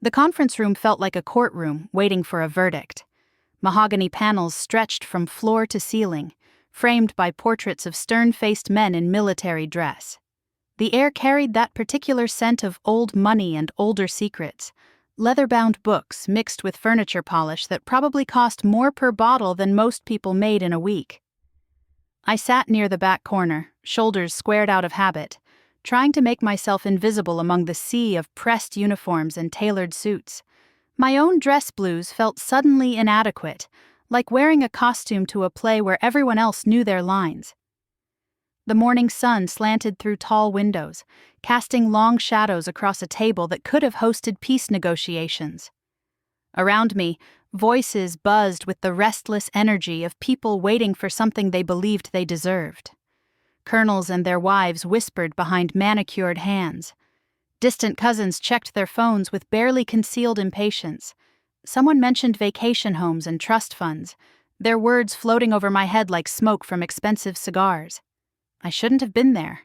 The conference room felt like a courtroom waiting for a verdict. Mahogany panels stretched from floor to ceiling, framed by portraits of stern-faced men in military dress. The air carried that particular scent of old money and older secrets, leather-bound books mixed with furniture polish that probably cost more per bottle than most people made in a week. I sat near the back corner, shoulders squared out of habit, trying to make myself invisible among the sea of pressed uniforms and tailored suits. My own dress blues felt suddenly inadequate, like wearing a costume to a play where everyone else knew their lines. The morning sun slanted through tall windows, casting long shadows across a table that could have hosted peace negotiations. Around me, voices buzzed with the restless energy of people waiting for something they believed they deserved. Colonels and their wives whispered behind manicured hands. Distant cousins checked their phones with barely concealed impatience. Someone mentioned vacation homes and trust funds, their words floating over my head like smoke from expensive cigars. I shouldn't have been there.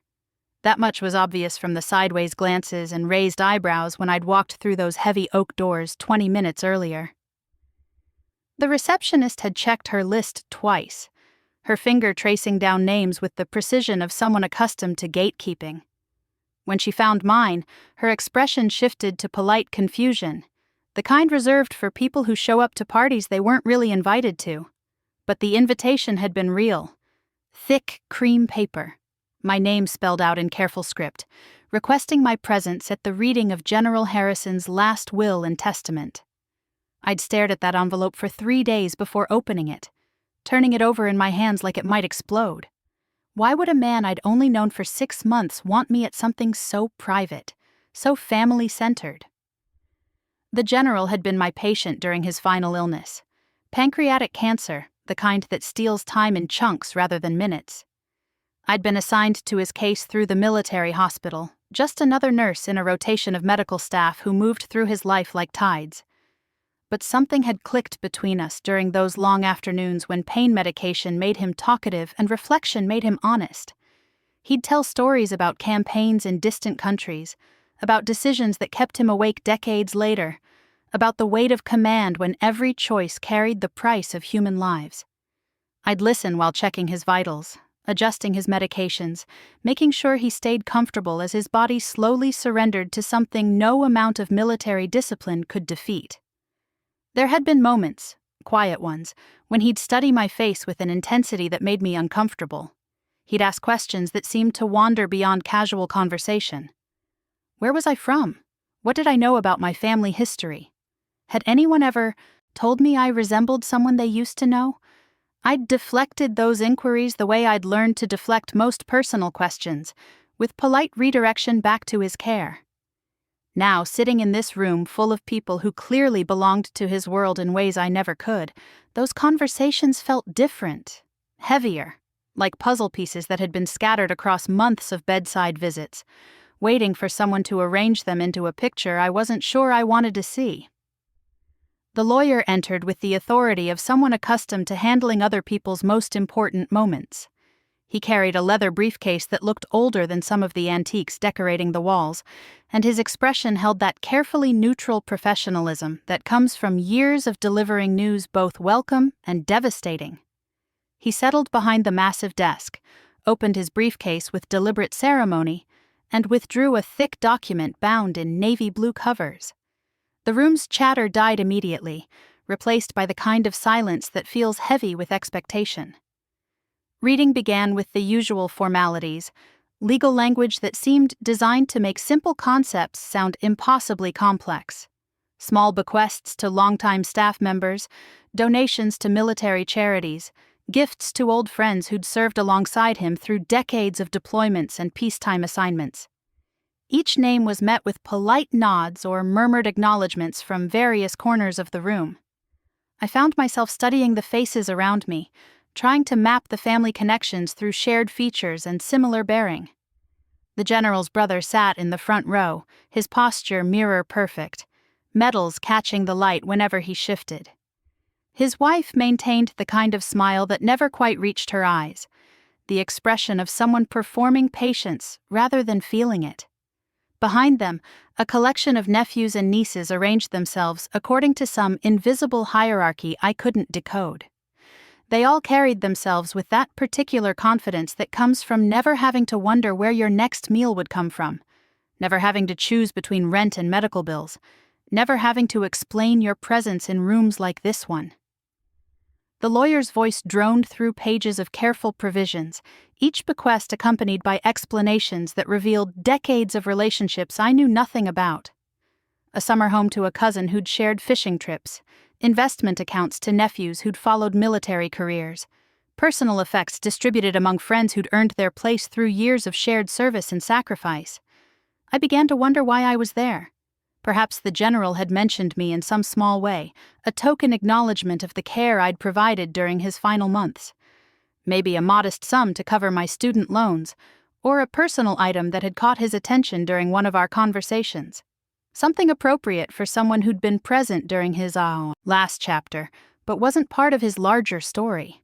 That much was obvious from the sideways glances and raised eyebrows when I'd walked through those heavy oak doors 20 minutes earlier. The receptionist had checked her list twice, her finger tracing down names with the precision of someone accustomed to gatekeeping. When she found mine, her expression shifted to polite confusion, the kind reserved for people who show up to parties they weren't really invited to. But the invitation had been real. Thick cream paper, my name spelled out in careful script, requesting my presence at the reading of General Harrison's last will and testament. I'd stared at that envelope for 3 days before opening it, turning it over in my hands like it might explode. Why would a man I'd only known for 6 months want me at something so private, so family-centered? The general had been my patient during his final illness. Pancreatic cancer, the kind that steals time in chunks rather than minutes. I'd been assigned to his case through the military hospital, just another nurse in a rotation of medical staff who moved through his life like tides. But something had clicked between us during those long afternoons when pain medication made him talkative and reflection made him honest. He'd tell stories about campaigns in distant countries, about decisions that kept him awake decades later, about the weight of command when every choice carried the price of human lives. I'd listen while checking his vitals, adjusting his medications, making sure he stayed comfortable as his body slowly surrendered to something no amount of military discipline could defeat. There had been moments, quiet ones, when he'd study my face with an intensity that made me uncomfortable. He'd ask questions that seemed to wander beyond casual conversation. Where was I from? What did I know about my family history? Had anyone ever told me I resembled someone they used to know? I'd deflected those inquiries the way I'd learned to deflect most personal questions, with polite redirection back to his care. Now, sitting in this room full of people who clearly belonged to his world in ways I never could, those conversations felt different, heavier, like puzzle pieces that had been scattered across months of bedside visits, waiting for someone to arrange them into a picture I wasn't sure I wanted to see. The lawyer entered with the authority of someone accustomed to handling other people's most important moments. He carried a leather briefcase that looked older than some of the antiques decorating the walls, and his expression held that carefully neutral professionalism that comes from years of delivering news both welcome and devastating. He settled behind the massive desk, opened his briefcase with deliberate ceremony, and withdrew a thick document bound in navy blue covers. The room's chatter died immediately, replaced by the kind of silence that feels heavy with expectation. Reading began with the usual formalities, legal language that seemed designed to make simple concepts sound impossibly complex. Small bequests to longtime staff members, donations to military charities, gifts to old friends who'd served alongside him through decades of deployments and peacetime assignments. Each name was met with polite nods or murmured acknowledgments from various corners of the room. I found myself studying the faces around me, trying to map the family connections through shared features and similar bearing. The general's brother sat in the front row, his posture mirror-perfect, medals catching the light whenever he shifted. His wife maintained the kind of smile that never quite reached her eyes, the expression of someone performing patience rather than feeling it. Behind them, a collection of nephews and nieces arranged themselves according to some invisible hierarchy I couldn't decode. They all carried themselves with that particular confidence that comes from never having to wonder where your next meal would come from, never having to choose between rent and medical bills, never having to explain your presence in rooms like this one. The lawyer's voice droned through pages of careful provisions, each bequest accompanied by explanations that revealed decades of relationships I knew nothing about. A summer home to a cousin who'd shared fishing trips, investment accounts to nephews who'd followed military careers, personal effects distributed among friends who'd earned their place through years of shared service and sacrifice. I began to wonder why I was there. Perhaps the general had mentioned me in some small way, a token acknowledgement of the care I'd provided during his final months. Maybe a modest sum to cover my student loans, or a personal item that had caught his attention during one of our conversations. Something appropriate for someone who'd been present during his last chapter, but wasn't part of his larger story.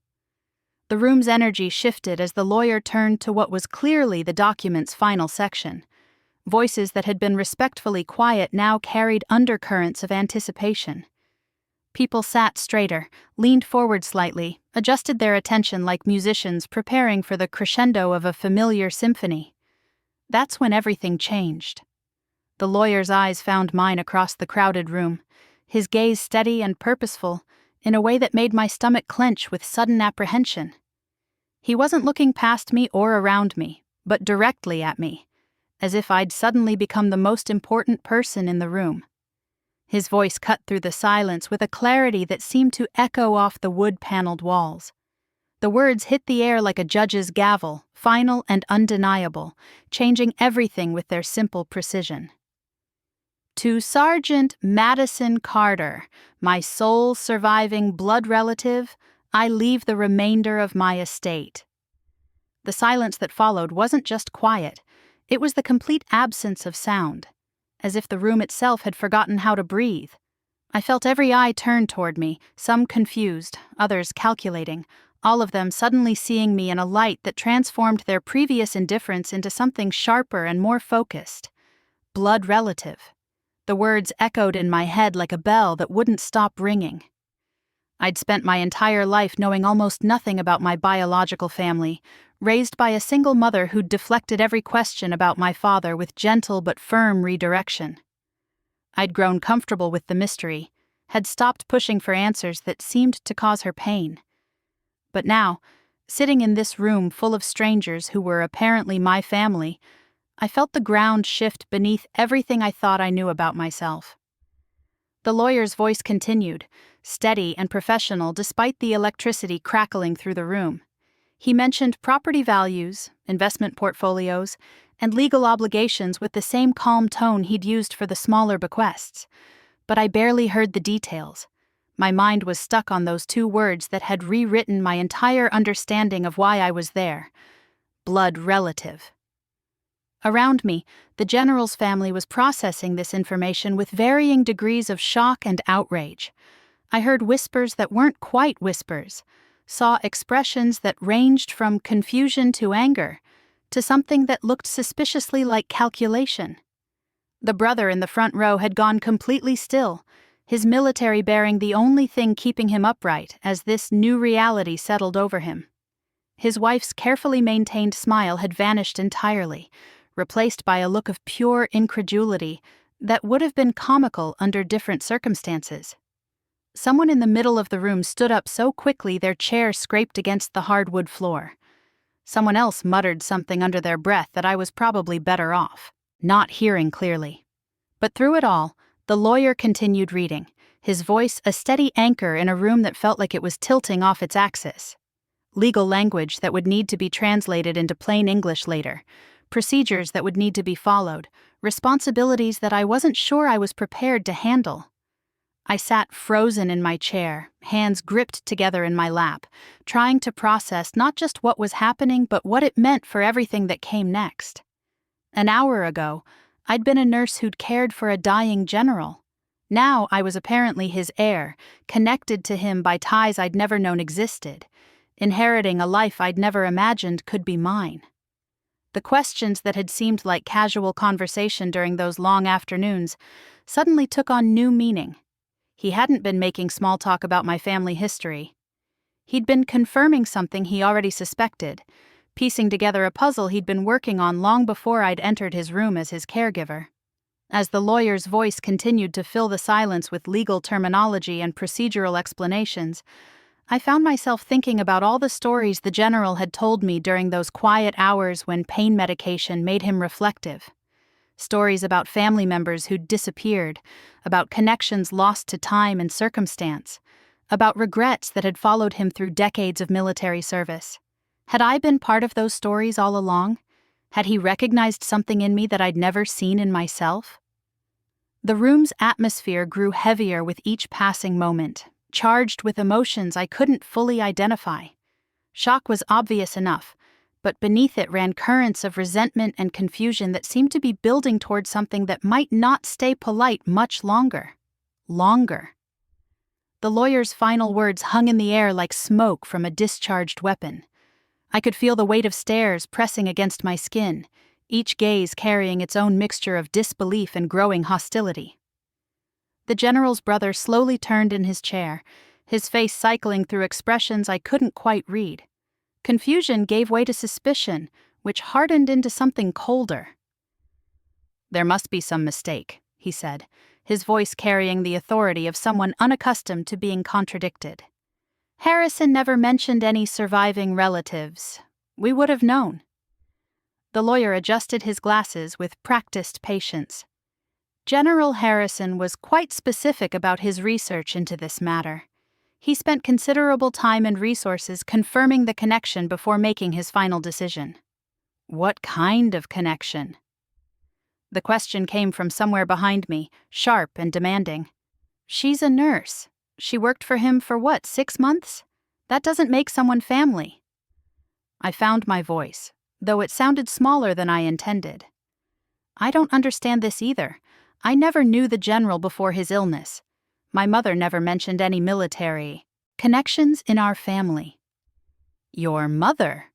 The room's energy shifted as the lawyer turned to what was clearly the document's final section. Voices that had been respectfully quiet now carried undercurrents of anticipation. People sat straighter, leaned forward slightly, adjusted their attention like musicians preparing for the crescendo of a familiar symphony. That's when everything changed. The lawyer's eyes found mine across the crowded room, his gaze steady and purposeful, in a way that made my stomach clench with sudden apprehension. He wasn't looking past me or around me, but directly at me, as if I'd suddenly become the most important person in the room. His voice cut through the silence with a clarity that seemed to echo off the wood-paneled walls. The words hit the air like a judge's gavel, final and undeniable, changing everything with their simple precision. To Sergeant Madison Carter, my sole surviving blood relative, I leave the remainder of my estate. The silence that followed wasn't just quiet. It was the complete absence of sound, as if the room itself had forgotten how to breathe. I felt every eye turned toward me, some confused, others calculating, all of them suddenly seeing me in a light that transformed their previous indifference into something sharper and more focused. Blood relative. The words echoed in my head like a bell that wouldn't stop ringing. I'd spent my entire life knowing almost nothing about my biological family, raised by a single mother who'd deflected every question about my father with gentle but firm redirection. I'd grown comfortable with the mystery, had stopped pushing for answers that seemed to cause her pain. But now, sitting in this room full of strangers who were apparently my family, I felt the ground shift beneath everything I thought I knew about myself. The lawyer's voice continued, steady and professional despite the electricity crackling through the room. He mentioned property values, investment portfolios, and legal obligations with the same calm tone he'd used for the smaller bequests. But I barely heard the details. My mind was stuck on those two words that had rewritten my entire understanding of why I was there. Blood relative. Around me, the general's family was processing this information with varying degrees of shock and outrage. I heard whispers that weren't quite whispers, saw expressions that ranged from confusion to anger, to something that looked suspiciously like calculation. The brother in the front row had gone completely still, his military bearing the only thing keeping him upright as this new reality settled over him. His wife's carefully maintained smile had vanished entirely, replaced by a look of pure incredulity that would have been comical under different circumstances. Someone in the middle of the room stood up so quickly their chair scraped against the hardwood floor. Someone else muttered something under their breath that I was probably better off, not hearing clearly. But through it all, the lawyer continued reading, his voice a steady anchor in a room that felt like it was tilting off its axis. Legal language that would need to be translated into plain English later, procedures that would need to be followed, responsibilities that I wasn't sure I was prepared to handle. I sat frozen in my chair, hands gripped together in my lap, trying to process not just what was happening but what it meant for everything that came next. An hour ago, I'd been a nurse who'd cared for a dying general. Now I was apparently his heir, connected to him by ties I'd never known existed, inheriting a life I'd never imagined could be mine. The questions that had seemed like casual conversation during those long afternoons suddenly took on new meaning. He hadn't been making small talk about my family history. He'd been confirming something he already suspected, piecing together a puzzle he'd been working on long before I'd entered his room as his caregiver. As the lawyer's voice continued to fill the silence with legal terminology and procedural explanations, I found myself thinking about all the stories the general had told me during those quiet hours when pain medication made him reflective. Stories about family members who'd disappeared, about connections lost to time and circumstance, about regrets that had followed him through decades of military service. Had I been part of those stories all along? Had he recognized something in me that I'd never seen in myself? The room's atmosphere grew heavier with each passing moment, charged with emotions I couldn't fully identify. Shock was obvious enough, but beneath it ran currents of resentment and confusion that seemed to be building toward something that might not stay polite much longer. The lawyer's final words hung in the air like smoke from a discharged weapon. I could feel the weight of stares pressing against my skin, each gaze carrying its own mixture of disbelief and growing hostility. The general's brother slowly turned in his chair, his face cycling through expressions I couldn't quite read. Confusion gave way to suspicion, which hardened into something colder. "There must be some mistake," he said, his voice carrying the authority of someone unaccustomed to being contradicted. "Harrison never mentioned any surviving relatives. We would have known." The lawyer adjusted his glasses with practiced patience. General Harrison was quite specific about his research into this matter. He spent considerable time and resources confirming the connection before making his final decision. "What kind of connection?" The question came from somewhere behind me, sharp and demanding. "She's a nurse. She worked for him for 6 months? That doesn't make someone family." I found my voice, though it sounded smaller than I intended. "I don't understand this either. I never knew the general before his illness. My mother never mentioned any military connections in our family." "Your mother?"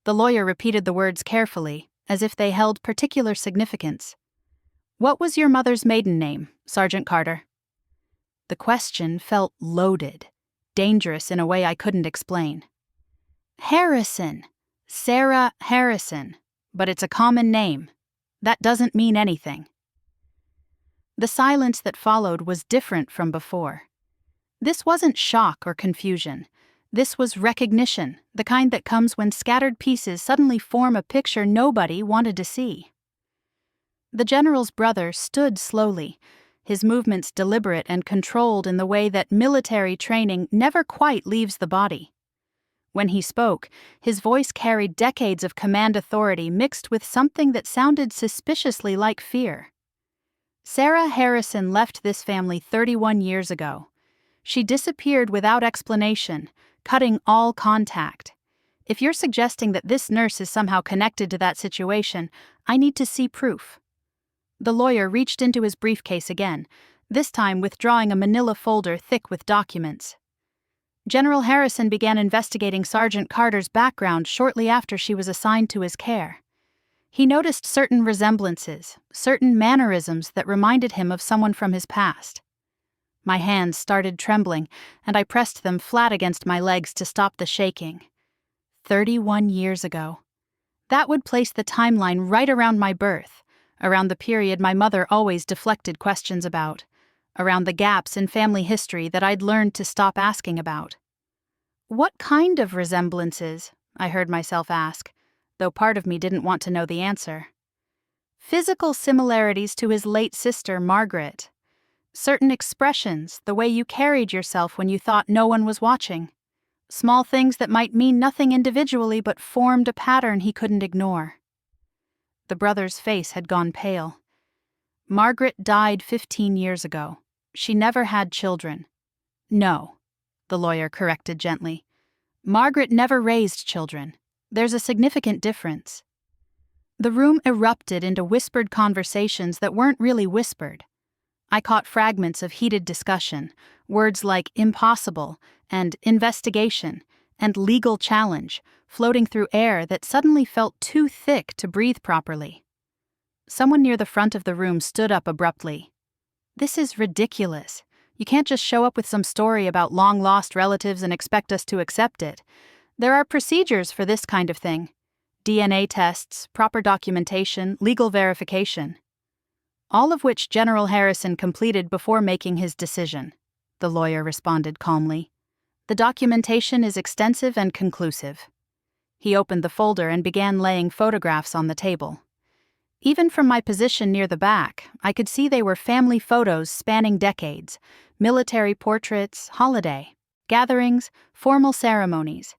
The lawyer repeated the words carefully, as if they held particular significance. "What was your mother's maiden name, Sergeant Carter?" The question felt loaded, dangerous in a way I couldn't explain. "Harrison. Sarah Harrison. But it's a common name. That doesn't mean anything." The silence that followed was different from before. This wasn't shock or confusion. This was recognition, the kind that comes when scattered pieces suddenly form a picture nobody wanted to see. The general's brother stood slowly, his movements deliberate and controlled in the way that military training never quite leaves the body. When he spoke, his voice carried decades of command authority mixed with something that sounded suspiciously like fear. "Sarah Harrison left this family 31 years ago. She disappeared without explanation, cutting all contact. If you're suggesting that this nurse is somehow connected to that situation, I need to see proof." The lawyer reached into his briefcase again, this time withdrawing a manila folder thick with documents. "General Harrison began investigating Sergeant Carter's background shortly after she was assigned to his care. He noticed certain resemblances, certain mannerisms that reminded him of someone from his past." My hands started trembling, and I pressed them flat against my legs to stop the shaking. 31 years ago. That would place the timeline right around my birth, around the period my mother always deflected questions about, around the gaps in family history that I'd learned to stop asking about. "What kind of resemblances?" I heard myself ask, though part of me didn't want to know the answer. "Physical similarities to his late sister, Margaret. Certain expressions, the way you carried yourself when you thought no one was watching. Small things that might mean nothing individually but formed a pattern he couldn't ignore." The brother's face had gone pale. "Margaret died 15 years ago. She never had children." "No," the lawyer corrected gently. "Margaret never raised children. There's a significant difference." The room erupted into whispered conversations that weren't really whispered. I caught fragments of heated discussion, words like impossible and investigation, and legal challenge, floating through air that suddenly felt too thick to breathe properly. Someone near the front of the room stood up abruptly. "This is ridiculous. You can't just show up with some story about long-lost relatives and expect us to accept it. There are procedures for this kind of thing. DNA tests, proper documentation, legal verification." "All of which General Harrison completed before making his decision," the lawyer responded calmly. "The documentation is extensive and conclusive." He opened the folder and began laying photographs on the table. Even from my position near the back, I could see they were family photos spanning decades, military portraits, holiday, gatherings, formal ceremonies.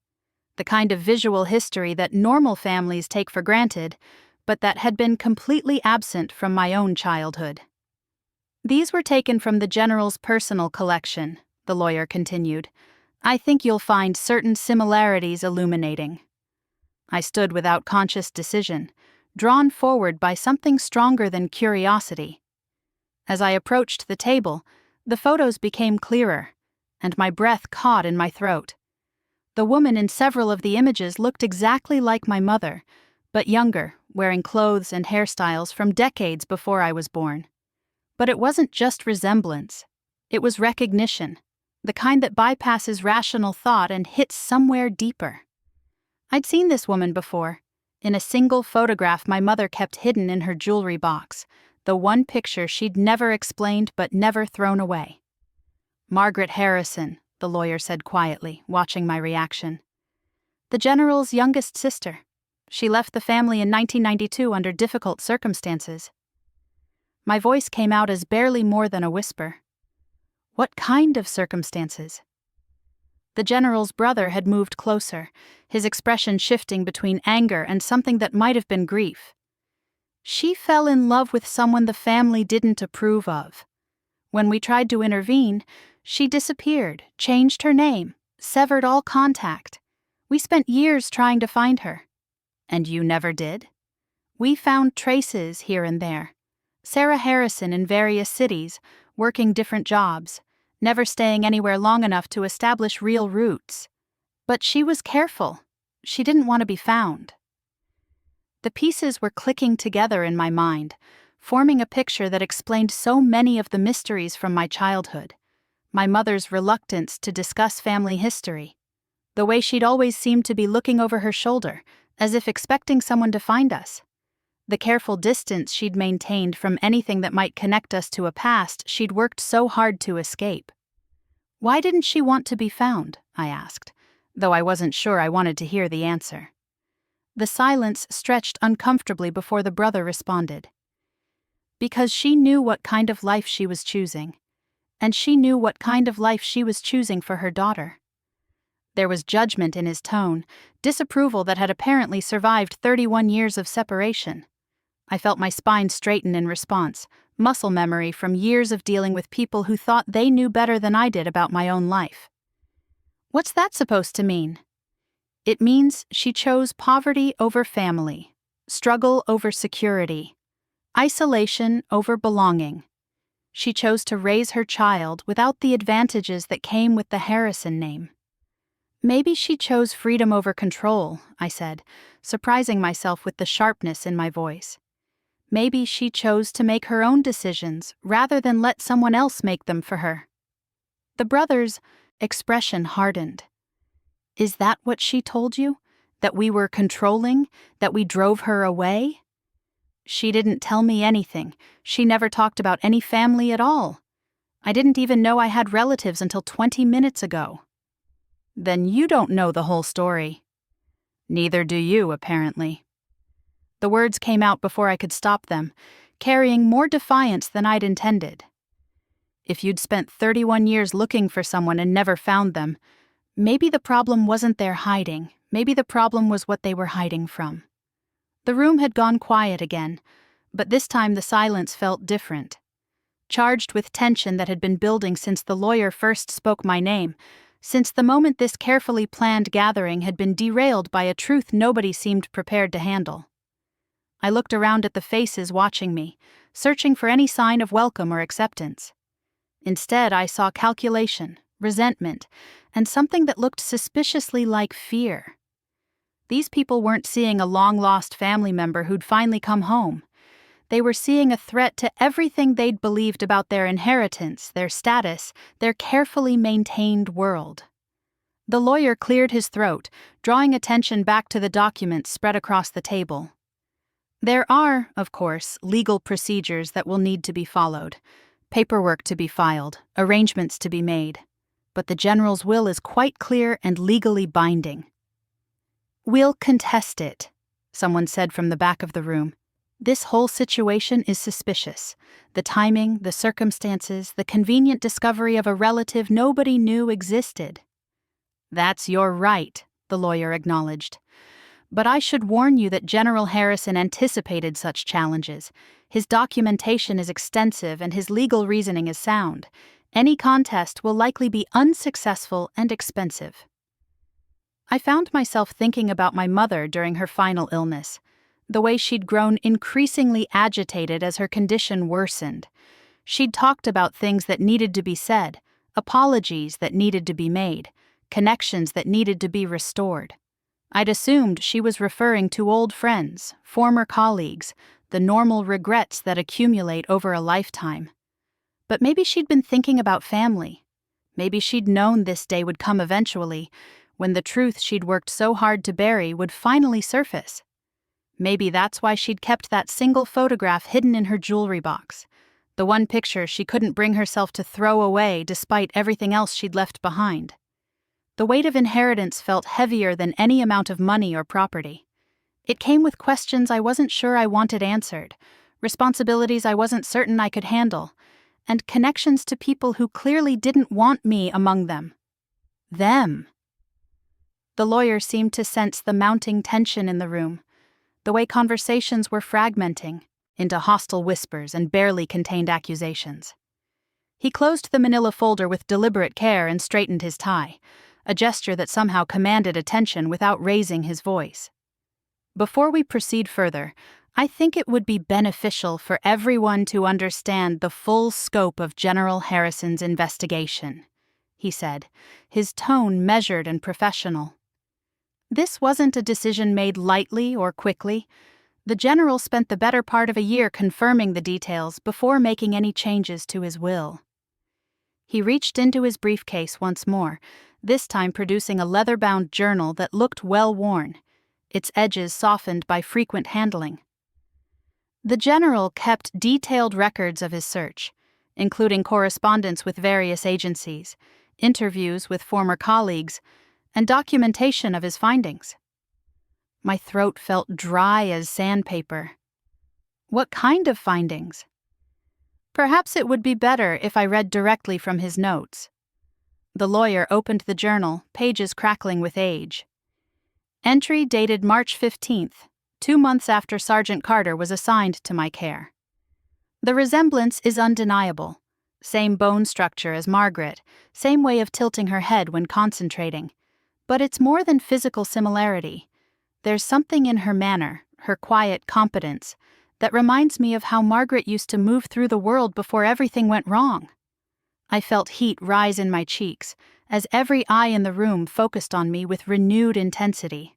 The kind of visual history that normal families take for granted, but that had been completely absent from my own childhood. "These were taken from the General's personal collection," the lawyer continued. "I think you'll find certain similarities illuminating." I stood without conscious decision, drawn forward by something stronger than curiosity. As I approached the table, the photos became clearer, and my breath caught in my throat. The woman in several of the images looked exactly like my mother, but younger, wearing clothes and hairstyles from decades before I was born. But it wasn't just resemblance. It was recognition, the kind that bypasses rational thought and hits somewhere deeper. I'd seen this woman before, in a single photograph my mother kept hidden in her jewelry box, the one picture she'd never explained but never thrown away. "Margaret Harrison," the lawyer said quietly, watching my reaction. "The General's youngest sister. She left the family in 1992 under difficult circumstances." My voice came out as barely more than a whisper. "What kind of circumstances?" The General's brother had moved closer, his expression shifting between anger and something that might have been grief. "She fell in love with someone the family didn't approve of. When we tried to intervene, she disappeared, changed her name, severed all contact. We spent years trying to find her." "And you never did?" "We found traces here and there. Sarah Harrison in various cities, working different jobs, never staying anywhere long enough to establish real roots. But she was careful. She didn't want to be found." The pieces were clicking together in my mind, forming a picture that explained so many of the mysteries from my childhood. My mother's reluctance to discuss family history, the way she'd always seemed to be looking over her shoulder, as if expecting someone to find us. The careful distance she'd maintained from anything that might connect us to a past she'd worked so hard to escape. "Why didn't she want to be found?" I asked, though I wasn't sure I wanted to hear the answer. The silence stretched uncomfortably before the brother responded. "Because she knew what kind of life she was choosing, and she knew what kind of life she was choosing for her daughter." There was judgment in his tone, disapproval that had apparently survived 31 years of separation. I felt my spine straighten in response, muscle memory from years of dealing with people who thought they knew better than I did about my own life. "What's that supposed to mean?" "It means she chose poverty over family, struggle over security, isolation over belonging. She chose to raise her child without the advantages that came with the Harrison name." "Maybe she chose freedom over control," I said, surprising myself with the sharpness in my voice. "Maybe she chose to make her own decisions rather than let someone else make them for her." The brother's expression hardened. "Is that what she told you? That we were controlling? That we drove her away?" "She didn't tell me anything. She never talked about any family at all. I didn't even know I had relatives until 20 minutes ago." "Then you don't know the whole story." "Neither do you, apparently." The words came out before I could stop them, carrying more defiance than I'd intended. If you'd spent 31 years looking for someone and never found them, maybe the problem wasn't their hiding, maybe the problem was what they were hiding from. The room had gone quiet again, but this time the silence felt different. Charged with tension that had been building since the lawyer first spoke my name, since the moment this carefully planned gathering had been derailed by a truth nobody seemed prepared to handle. I looked around at the faces watching me, searching for any sign of welcome or acceptance. Instead, I saw calculation, resentment, and something that looked suspiciously like fear. These people weren't seeing a long-lost family member who'd finally come home. They were seeing a threat to everything they'd believed about their inheritance, their status, their carefully maintained world. The lawyer cleared his throat, drawing attention back to the documents spread across the table. There are, of course, legal procedures that will need to be followed, paperwork to be filed, arrangements to be made. But the general's will is quite clear and legally binding. "We'll contest it," someone said from the back of the room. "This whole situation is suspicious. The timing, the circumstances, the convenient discovery of a relative nobody knew existed." "That's your right," the lawyer acknowledged. "But I should warn you that General Harrison anticipated such challenges. His documentation is extensive and his legal reasoning is sound. Any contest will likely be unsuccessful and expensive." I found myself thinking about my mother during her final illness, the way she'd grown increasingly agitated as her condition worsened. She'd talked about things that needed to be said, apologies that needed to be made, connections that needed to be restored. I'd assumed she was referring to old friends, former colleagues, the normal regrets that accumulate over a lifetime. But maybe she'd been thinking about family. Maybe she'd known this day would come eventually, when the truth she'd worked so hard to bury would finally surface. Maybe that's why she'd kept that single photograph hidden in her jewelry box, the one picture she couldn't bring herself to throw away despite everything else she'd left behind. The weight of inheritance felt heavier than any amount of money or property. It came with questions I wasn't sure I wanted answered, responsibilities I wasn't certain I could handle, and connections to people who clearly didn't want me among them. Them. The lawyer seemed to sense the mounting tension in the room, the way conversations were fragmenting into hostile whispers and barely contained accusations. He closed the manila folder with deliberate care and straightened his tie, a gesture that somehow commanded attention without raising his voice. "Before we proceed further, I think it would be beneficial for everyone to understand the full scope of General Harrison's investigation," he said, his tone measured and professional. This wasn't a decision made lightly or quickly. The general spent the better part of a year confirming the details before making any changes to his will. He reached into his briefcase once more, this time producing a leather-bound journal that looked well-worn, its edges softened by frequent handling. The general kept detailed records of his search, including correspondence with various agencies, interviews with former colleagues, and documentation of his findings. My throat felt dry as sandpaper. What kind of findings? Perhaps it would be better if I read directly from his notes. The lawyer opened the journal, pages crackling with age. Entry dated March 15th, 2 months after Sergeant Carter was assigned to my care. The resemblance is undeniable. Same bone structure as Margaret, same way of tilting her head when concentrating. But it's more than physical similarity. There's something in her manner, her quiet competence, that reminds me of how Margaret used to move through the world before everything went wrong. I felt heat rise in my cheeks as every eye in the room focused on me with renewed intensity.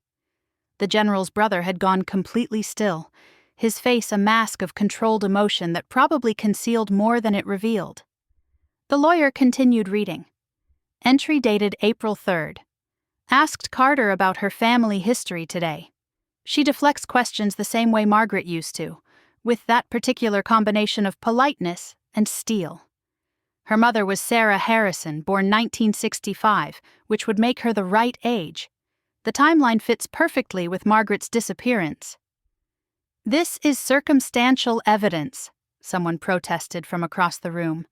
The general's brother had gone completely still, his face a mask of controlled emotion that probably concealed more than it revealed. The lawyer continued reading. Entry dated April 3rd. Asked Carter about her family history today. She deflects questions the same way Margaret used to, with that particular combination of politeness and steel. Her mother was Sarah Harrison, born 1965, which would make her the right age. The timeline fits perfectly with Margaret's disappearance. "This is circumstantial evidence," someone protested from across the room.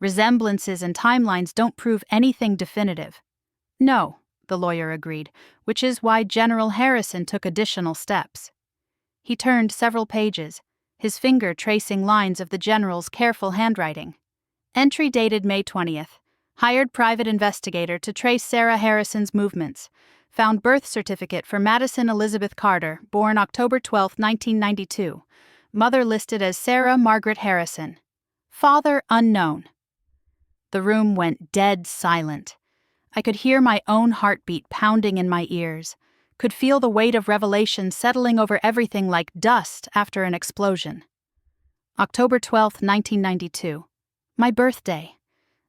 "Resemblances and timelines don't prove anything definitive." "No," the lawyer agreed, which is why General Harrison took additional steps. He turned several pages, his finger tracing lines of the general's careful handwriting. Entry dated May 20th. Hired private investigator to trace Sarah Harrison's movements. Found birth certificate for Madison Elizabeth Carter, born October 12, 1992. Mother listed as Sarah Margaret Harrison. Father unknown. The room went dead silent. I could hear my own heartbeat pounding in my ears, could feel the weight of revelation settling over everything like dust after an explosion. October 12, 1992. My birthday.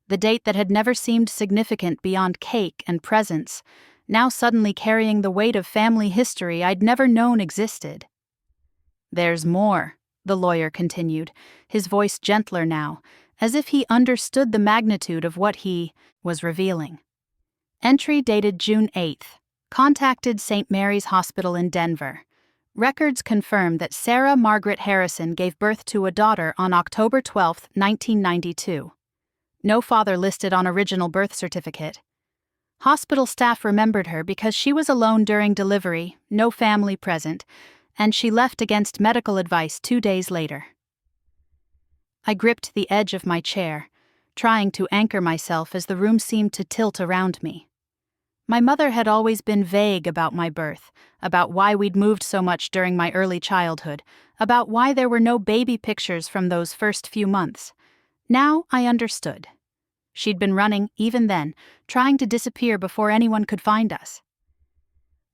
The date that had never seemed significant beyond cake and presents, now suddenly carrying the weight of family history I'd never known existed. "There's more," the lawyer continued, his voice gentler now, as if he understood the magnitude of what he was revealing. Entry dated June 8th. Contacted St. Mary's Hospital in Denver. Records confirm that Sarah Margaret Harrison gave birth to a daughter on October 12, 1992. No father listed on original birth certificate. Hospital staff remembered her because she was alone during delivery, no family present, and she left against medical advice 2 days later. I gripped the edge of my chair, trying to anchor myself as the room seemed to tilt around me. My mother had always been vague about my birth, about why we'd moved so much during my early childhood, about why there were no baby pictures from those first few months. Now I understood. She'd been running, even then, trying to disappear before anyone could find us.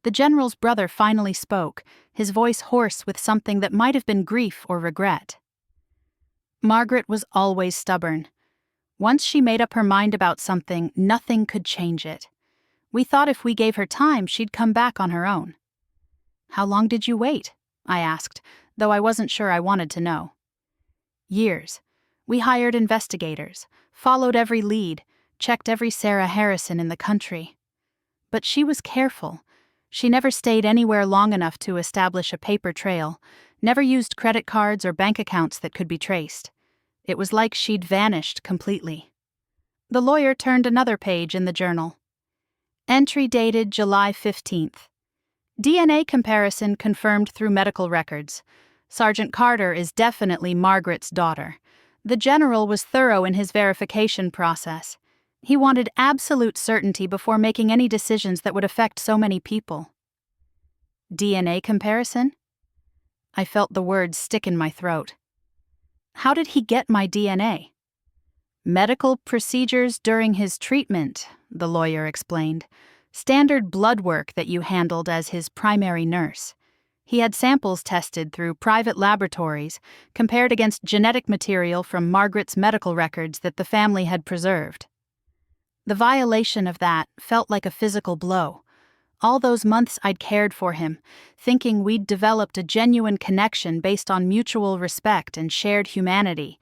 The general's brother finally spoke, his voice hoarse with something that might have been grief or regret. Margaret was always stubborn. Once she made up her mind about something, nothing could change it. We thought if we gave her time, she'd come back on her own. "How long did you wait?" I asked, though I wasn't sure I wanted to know. "Years. We hired investigators, followed every lead, checked every Sarah Harrison in the country. But she was careful. She never stayed anywhere long enough to establish a paper trail, never used credit cards or bank accounts that could be traced. It was like she'd vanished completely." The lawyer turned another page in the journal. Entry dated July 15th. DNA comparison confirmed through medical records. Sergeant Carter is definitely Margaret's daughter. The general was thorough in his verification process. He wanted absolute certainty before making any decisions that would affect so many people. DNA comparison? I felt the words stick in my throat. How did he get my DNA? Medical procedures during his treatment, the lawyer explained. Standard blood work that you handled as his primary nurse. He had samples tested through private laboratories, compared against genetic material from Margaret's medical records that the family had preserved. The violation of that felt like a physical blow. All those months I'd cared for him, thinking we'd developed a genuine connection based on mutual respect and shared humanity,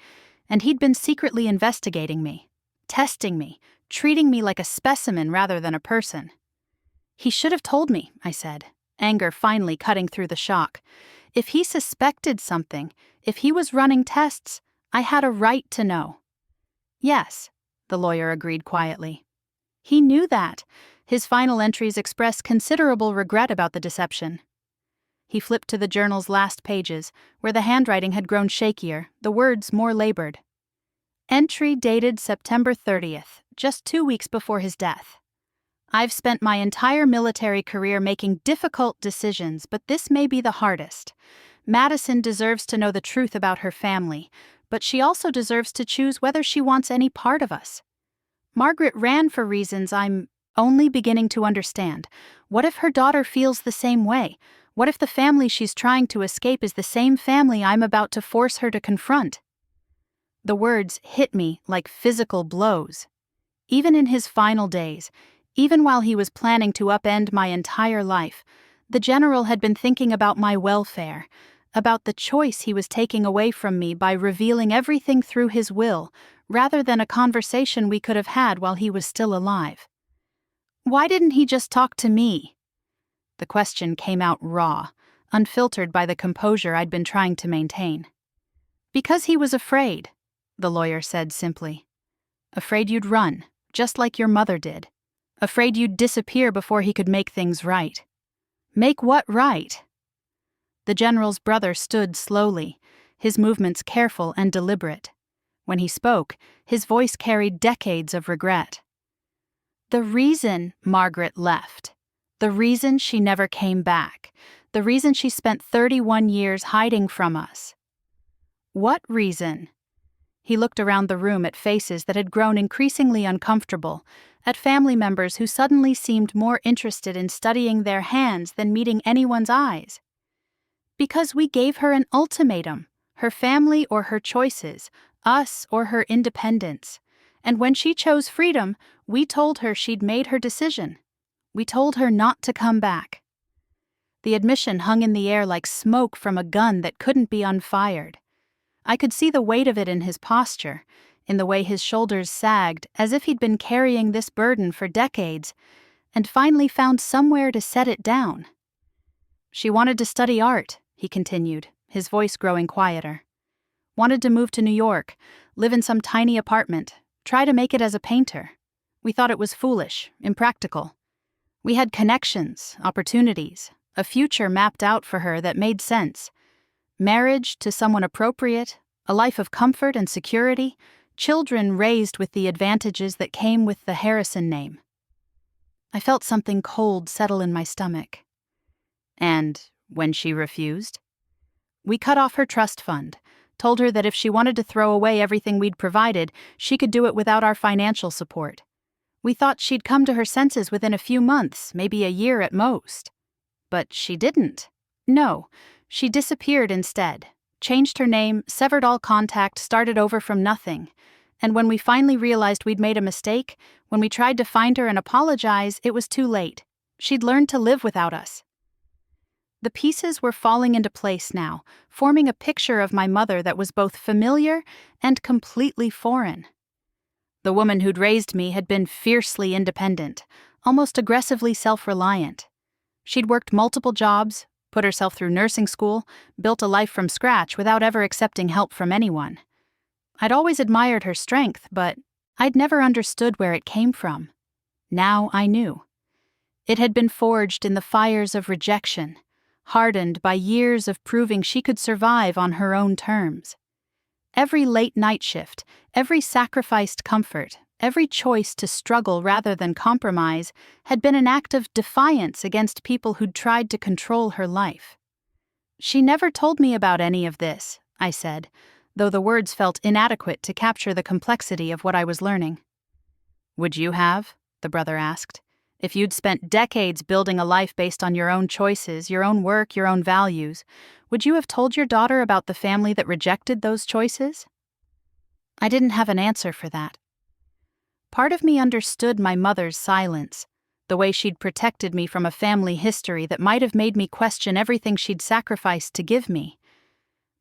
and he'd been secretly investigating me, testing me, treating me like a specimen rather than a person. "He should have told me," I said, anger finally cutting through the shock. If he suspected something, if he was running tests, I had a right to know. "Yes," the lawyer agreed quietly. He knew that. His final entries expressed considerable regret about the deception. He flipped to the journal's last pages, where the handwriting had grown shakier, the words more labored. Entry dated September 30th, just 2 weeks before his death. "I've spent my entire military career making difficult decisions, but this may be the hardest. Madison deserves to know the truth about her family, but she also deserves to choose whether she wants any part of us. Margaret ran for reasons I'm only beginning to understand. What if her daughter feels the same way? What if the family she's trying to escape is the same family I'm about to force her to confront?" The words hit me like physical blows. Even in his final days, even while he was planning to upend my entire life, the general had been thinking about my welfare, about the choice he was taking away from me by revealing everything through his will, rather than a conversation we could have had while he was still alive. Why didn't he just talk to me? The question came out raw, unfiltered by the composure I'd been trying to maintain. "Because he was afraid," the lawyer said simply. "Afraid you'd run, just like your mother did. Afraid you'd disappear before he could make things right." "Make what right?" The general's brother stood slowly, his movements careful and deliberate. When he spoke, his voice carried decades of regret. "The reason Margaret left, the reason she never came back, the reason she spent 31 years hiding from us." "What reason?" He looked around the room at faces that had grown increasingly uncomfortable, at family members who suddenly seemed more interested in studying their hands than meeting anyone's eyes. Because we gave her an ultimatum, her family or her choices, us or her independence. And when she chose freedom, we told her she'd made her decision. We told her not to come back. The admission hung in the air like smoke from a gun that couldn't be unfired. I could see the weight of it in his posture, in the way his shoulders sagged, as if he'd been carrying this burden for decades, and finally found somewhere to set it down. She wanted to study art, he continued, his voice growing quieter. Wanted to move to New York, live in some tiny apartment, try to make it as a painter. We thought it was foolish, impractical. We had connections, opportunities, a future mapped out for her that made sense. Marriage to someone appropriate, a life of comfort and security, children raised with the advantages that came with the Harrison name. I felt something cold settle in my stomach. And when she refused? We cut off her trust fund, told her that if she wanted to throw away everything we'd provided, she could do it without our financial support. We thought she'd come to her senses within a few months, maybe a year at most. But she didn't. No. She disappeared instead, changed her name, severed all contact, started over from nothing. And when we finally realized we'd made a mistake, when we tried to find her and apologize, it was too late. She'd learned to live without us. The pieces were falling into place now, forming a picture of my mother that was both familiar and completely foreign. The woman who'd raised me had been fiercely independent, almost aggressively self-reliant. She'd worked multiple jobs, put herself through nursing school, built a life from scratch without ever accepting help from anyone. I'd always admired her strength, but I'd never understood where it came from. Now I knew. It had been forged in the fires of rejection, hardened by years of proving she could survive on her own terms. Every late night shift, every sacrificed comfort, every choice to struggle rather than compromise had been an act of defiance against people who'd tried to control her life. She never told me about any of this, I said, though the words felt inadequate to capture the complexity of what I was learning. Would you have? The brother asked. If you'd spent decades building a life based on your own choices, your own work, your own values, would you have told your daughter about the family that rejected those choices? I didn't have an answer for that. Part of me understood my mother's silence, the way she'd protected me from a family history that might have made me question everything she'd sacrificed to give me.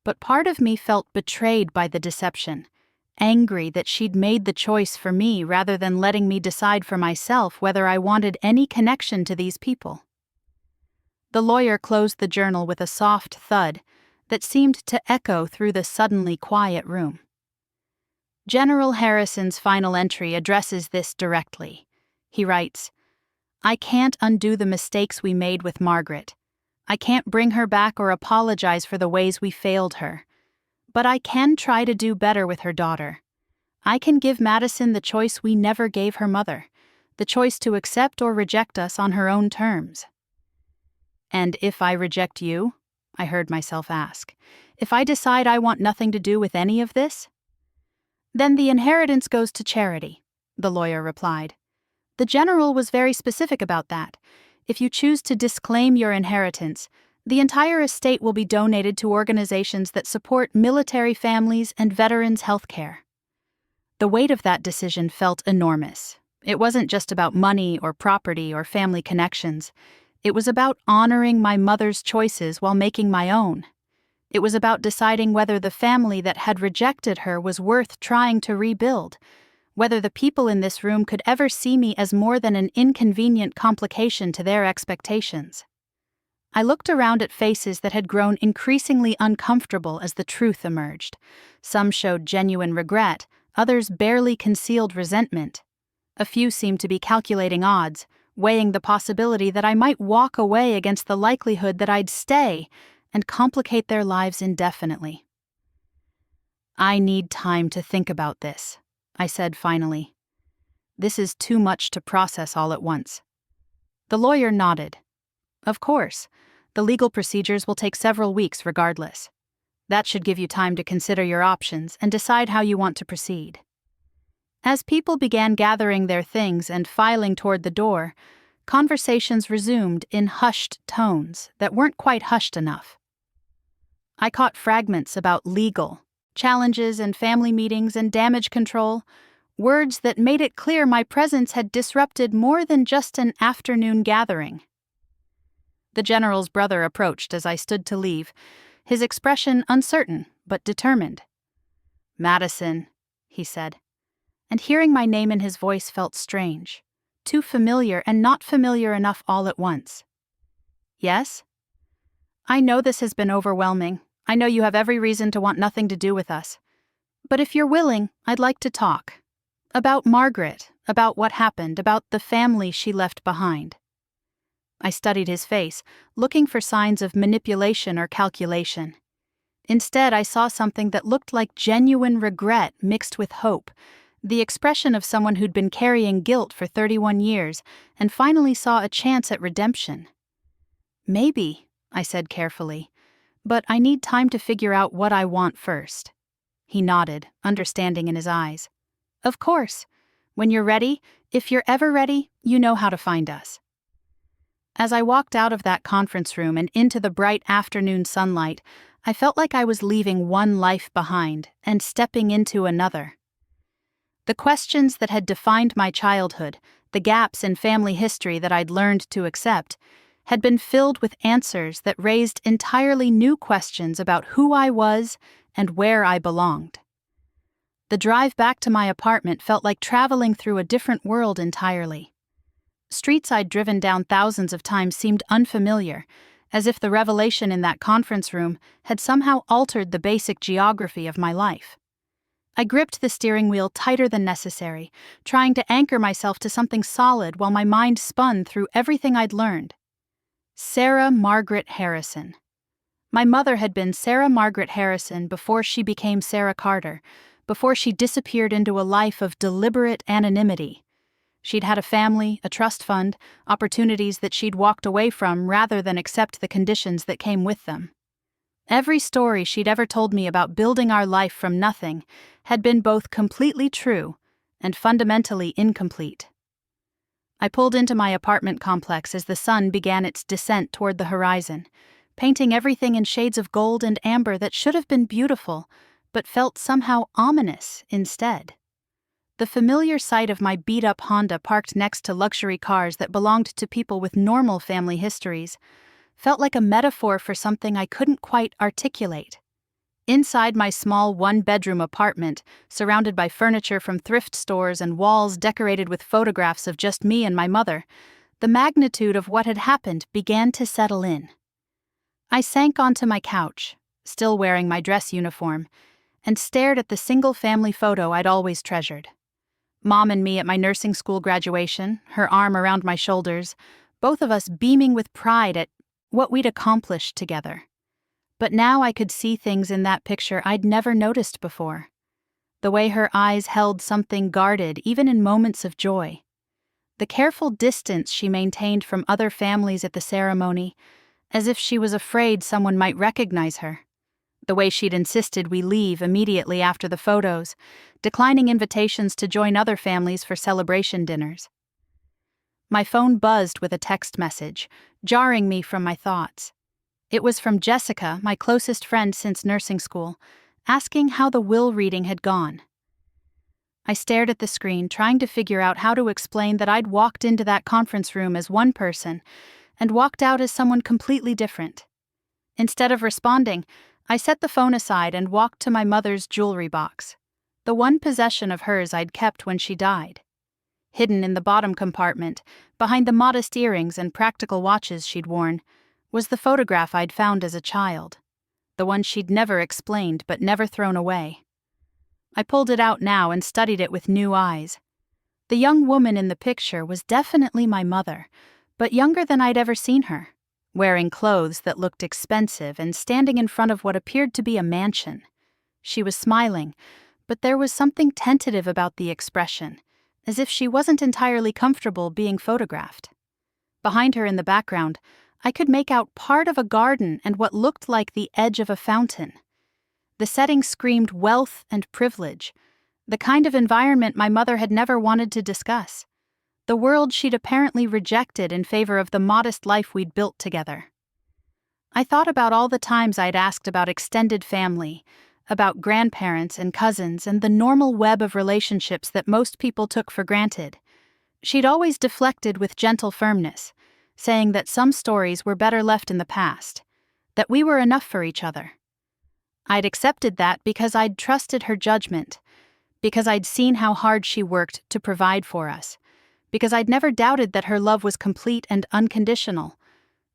But part of me felt betrayed by the deception, angry that she'd made the choice for me rather than letting me decide for myself whether I wanted any connection to these people. The lawyer closed the journal with a soft thud that seemed to echo through the suddenly quiet room. General Harrison's final entry addresses this directly. He writes, "I can't undo the mistakes we made with Margaret. I can't bring her back or apologize for the ways we failed her. But I can try to do better with her daughter. I can give Madison the choice we never gave her mother, the choice to accept or reject us on her own terms." "And if I reject you?" I heard myself ask. "If I decide I want nothing to do with any of this?" "Then the inheritance goes to charity," the lawyer replied. "The general was very specific about that. If you choose to disclaim your inheritance, the entire estate will be donated to organizations that support military families and veterans' health care." The weight of that decision felt enormous. It wasn't just about money or property or family connections. It was about honoring my mother's choices while making my own. It was about deciding whether the family that had rejected her was worth trying to rebuild, whether the people in this room could ever see me as more than an inconvenient complication to their expectations. I looked around at faces that had grown increasingly uncomfortable as the truth emerged. Some showed genuine regret, others barely concealed resentment. A few seemed to be calculating odds, weighing the possibility that I might walk away against the likelihood that I'd stay and complicate their lives indefinitely. "I need time to think about this," I said finally. "This is too much to process all at once." The lawyer nodded. "Of course. The legal procedures will take several weeks regardless. That should give you time to consider your options and decide how you want to proceed. As people began gathering their things and filing toward the door, conversations resumed in hushed tones that weren't quite hushed enough. I caught fragments about legal, challenges and family meetings and damage control, words that made it clear my presence had disrupted more than just an afternoon gathering. The general's brother approached as I stood to leave, his expression uncertain but determined. "Madison," he said, and hearing my name in his voice felt strange, too familiar and not familiar enough all at once. "Yes?" "I know this has been overwhelming. I know you have every reason to want nothing to do with us. But if you're willing, I'd like to talk. About Margaret, about what happened, about the family she left behind." I studied his face, looking for signs of manipulation or calculation. Instead, I saw something that looked like genuine regret mixed with hope, the expression of someone who'd been carrying guilt for 31 years and finally saw a chance at redemption. "Maybe," I said carefully, "but I need time to figure out what I want first." He nodded, understanding in his eyes. "Of course. When you're ready, if you're ever ready, you know how to find us." As I walked out of that conference room and into the bright afternoon sunlight, I felt like I was leaving one life behind and stepping into another. The questions that had defined my childhood, the gaps in family history that I'd learned to accept, had been filled with answers that raised entirely new questions about who I was and where I belonged. The drive back to my apartment felt like traveling through a different world entirely. Streets I'd driven down thousands of times seemed unfamiliar, as if the revelation in that conference room had somehow altered the basic geography of my life. I gripped the steering wheel tighter than necessary, trying to anchor myself to something solid while my mind spun through everything I'd learned. Sarah Margaret Harrison. My mother had been Sarah Margaret Harrison before she became Sarah Carter, before she disappeared into a life of deliberate anonymity. She'd had a family, a trust fund, opportunities that she'd walked away from rather than accept the conditions that came with them. Every story she'd ever told me about building our life from nothing had been both completely true and fundamentally incomplete. I pulled into my apartment complex as the sun began its descent toward the horizon, painting everything in shades of gold and amber that should have been beautiful, but felt somehow ominous instead. The familiar sight of my beat-up Honda parked next to luxury cars that belonged to people with normal family histories felt like a metaphor for something I couldn't quite articulate. Inside my small one-bedroom apartment, surrounded by furniture from thrift stores and walls decorated with photographs of just me and my mother, the magnitude of what had happened began to settle in. I sank onto my couch, still wearing my dress uniform, and stared at the single-family photo I'd always treasured. Mom and me at my nursing school graduation, her arm around my shoulders, both of us beaming with pride at what we'd accomplished together. But now I could see things in that picture I'd never noticed before. The way her eyes held something guarded even in moments of joy. The careful distance she maintained from other families at the ceremony, as if she was afraid someone might recognize her. The way she'd insisted we leave immediately after the photos, declining invitations to join other families for celebration dinners. My phone buzzed with a text message, jarring me from my thoughts. It was from Jessica, my closest friend since nursing school, asking how the will reading had gone. I stared at the screen, trying to figure out how to explain that I'd walked into that conference room as one person and walked out as someone completely different. Instead of responding, I set the phone aside and walked to my mother's jewelry box, the one possession of hers I'd kept when she died. Hidden in the bottom compartment, behind the modest earrings and practical watches she'd worn, was the photograph I'd found as a child, the one she'd never explained but never thrown away. I pulled it out now and studied it with new eyes. The young woman in the picture was definitely my mother, but younger than I'd ever seen her, wearing clothes that looked expensive and standing in front of what appeared to be a mansion. She was smiling, but there was something tentative about the expression, as if she wasn't entirely comfortable being photographed. Behind her in the background, I could make out part of a garden and what looked like the edge of a fountain. The setting screamed wealth and privilege, the kind of environment my mother had never wanted to discuss, the world she'd apparently rejected in favor of the modest life we'd built together. I thought about all the times I'd asked about extended family, about grandparents and cousins and the normal web of relationships that most people took for granted. She'd always deflected with gentle firmness, saying that some stories were better left in the past, that we were enough for each other. I'd accepted that because I'd trusted her judgment, because I'd seen how hard she worked to provide for us, because I'd never doubted that her love was complete and unconditional.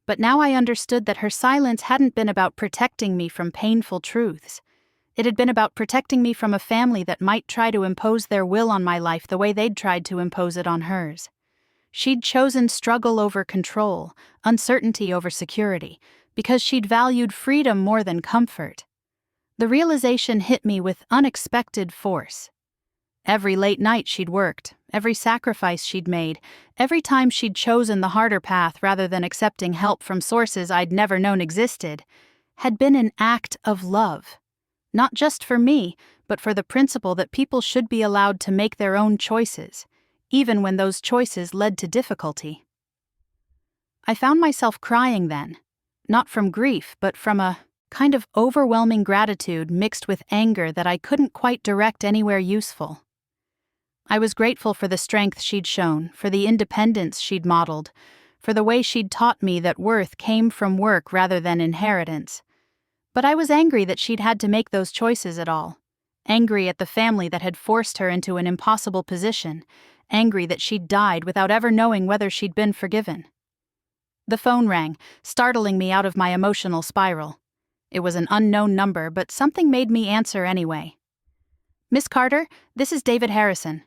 But now I understood that her silence hadn't been about protecting me from painful truths. It had been about protecting me from a family that might try to impose their will on my life the way they'd tried to impose it on hers. She'd chosen struggle over control, uncertainty over security, because she'd valued freedom more than comfort. The realization hit me with unexpected force. Every late night she'd worked, every sacrifice she'd made, every time she'd chosen the harder path rather than accepting help from sources I'd never known existed, had been an act of love. Not just for me, but for the principle that people should be allowed to make their own choices, even when those choices led to difficulty. I found myself crying then, not from grief, but from a kind of overwhelming gratitude mixed with anger that I couldn't quite direct anywhere useful. I was grateful for the strength she'd shown, for the independence she'd modeled, for the way she'd taught me that worth came from work rather than inheritance. But I was angry that she'd had to make those choices at all, angry at the family that had forced her into an impossible position, angry that she'd died without ever knowing whether she'd been forgiven. The phone rang, startling me out of my emotional spiral. It was an unknown number, but something made me answer anyway. "Miss Carter, this is David Harrison."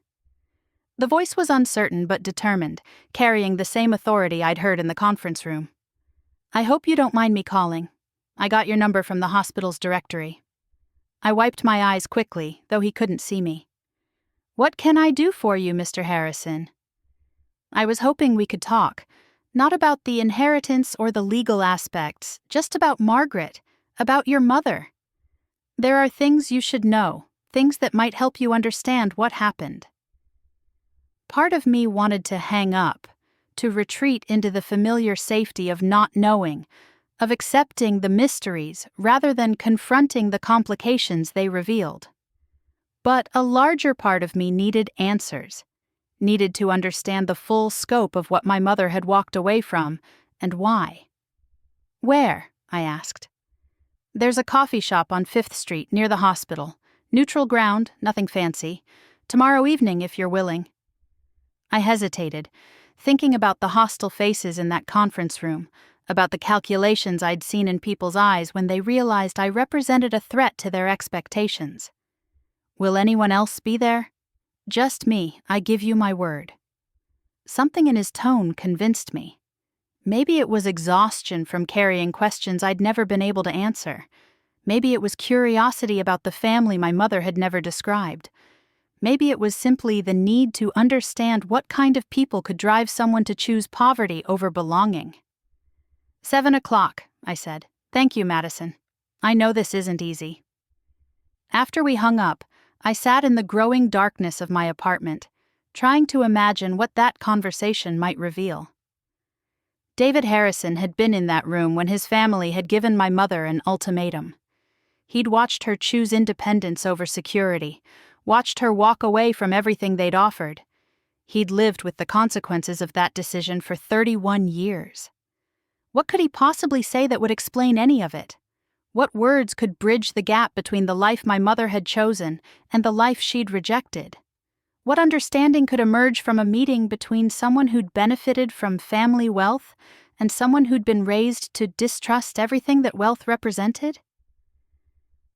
The voice was uncertain but determined, carrying the same authority I'd heard in the conference room. "I hope you don't mind me calling. I got your number from the hospital's directory." I wiped my eyes quickly, though he couldn't see me. "What can I do for you, Mr. Harrison?" I was hoping we could talk, not about the inheritance or the legal aspects, just about Margaret, about your mother. There are things you should know, things that might help you understand what happened. Part of me wanted to hang up, to retreat into the familiar safety of not knowing, of accepting the mysteries rather than confronting the complications they revealed. But a larger part of me needed answers, needed to understand the full scope of what my mother had walked away from, and why. "Where?" I asked. "There's a coffee shop on 5th Street near the hospital. Neutral ground, nothing fancy. Tomorrow evening, if you're willing." I hesitated, thinking about the hostile faces in that conference room, about the calculations I'd seen in people's eyes when they realized I represented a threat to their expectations. "Will anyone else be there?" "Just me, I give you my word." Something in his tone convinced me. Maybe it was exhaustion from carrying questions I'd never been able to answer. Maybe it was curiosity about the family my mother had never described. Maybe it was simply the need to understand what kind of people could drive someone to choose poverty over belonging. 7 o'clock, I said. "Thank you, Madison. I know this isn't easy." After we hung up, I sat in the growing darkness of my apartment, trying to imagine what that conversation might reveal. David Harrison had been in that room when his family had given my mother an ultimatum. He'd watched her choose independence over security, watched her walk away from everything they'd offered. He'd lived with the consequences of that decision for 31 years. What could he possibly say that would explain any of it? What words could bridge the gap between the life my mother had chosen and the life she'd rejected? What understanding could emerge from a meeting between someone who'd benefited from family wealth and someone who'd been raised to distrust everything that wealth represented?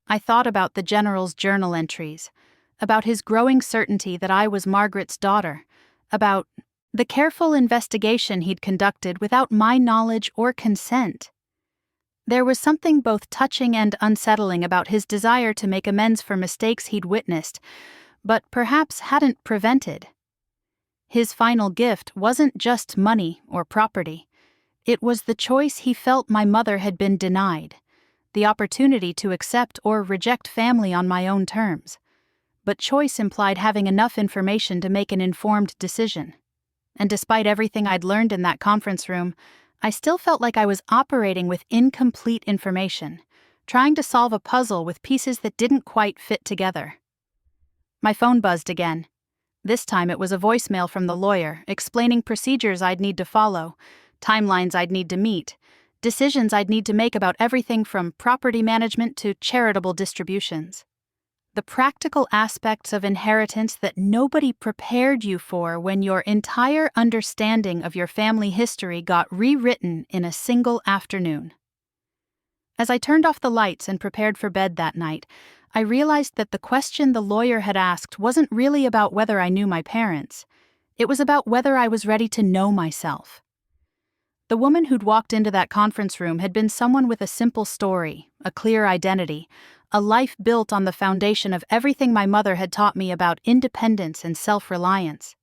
I thought about the general's journal entries, about his growing certainty that I was Margaret's daughter, about the careful investigation he'd conducted without my knowledge or consent. There was something both touching and unsettling about his desire to make amends for mistakes he'd witnessed, but perhaps hadn't prevented. His final gift wasn't just money or property. It was the choice he felt my mother had been denied, the opportunity to accept or reject family on my own terms. But choice implied having enough information to make an informed decision. And despite everything I'd learned in that conference room, I still felt like I was operating with incomplete information, trying to solve a puzzle with pieces that didn't quite fit together. My phone buzzed again. This time it was a voicemail from the lawyer, explaining procedures I'd need to follow, timelines I'd need to meet, decisions I'd need to make about everything from property management to charitable distributions. The practical aspects of inheritance that nobody prepared you for when your entire understanding of your family history got rewritten in a single afternoon. As I turned off the lights and prepared for bed that night, I realized that the question the lawyer had asked wasn't really about whether I knew my parents. It was about whether I was ready to know myself. The woman who'd walked into that conference room had been someone with a simple story, a clear identity, a life built on the foundation of everything my mother had taught me about independence and self-reliance.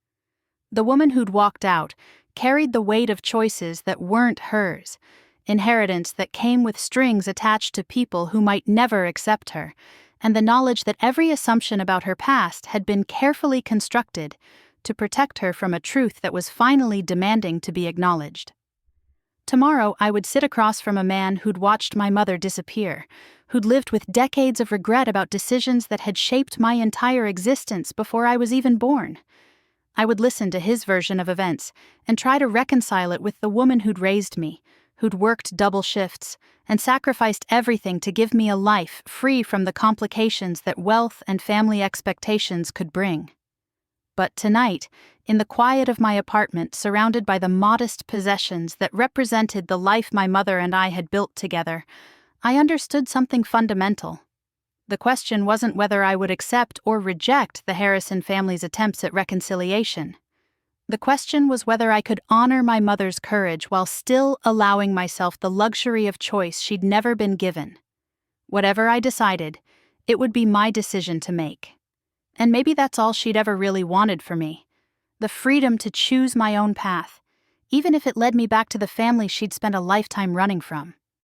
The woman who'd walked out carried the weight of choices that weren't hers, inheritance that came with strings attached to people who might never accept her, and the knowledge that every assumption about her past had been carefully constructed to protect her from a truth that was finally demanding to be acknowledged. Tomorrow I would sit across from a man who'd watched my mother disappear, who'd lived with decades of regret about decisions that had shaped my entire existence before I was even born. I would listen to his version of events and try to reconcile it with the woman who'd raised me, who'd worked double shifts and sacrificed everything to give me a life free from the complications that wealth and family expectations could bring. But tonight, in the quiet of my apartment, surrounded by the modest possessions that represented the life my mother and I had built together, I understood something fundamental. The question wasn't whether I would accept or reject the Harrison family's attempts at reconciliation. The question was whether I could honor my mother's courage while still allowing myself the luxury of choice she'd never been given. Whatever I decided, it would be my decision to make. And maybe that's all she'd ever really wanted for me. The freedom to choose my own path, even if it led me back to the family she'd spent a lifetime running from.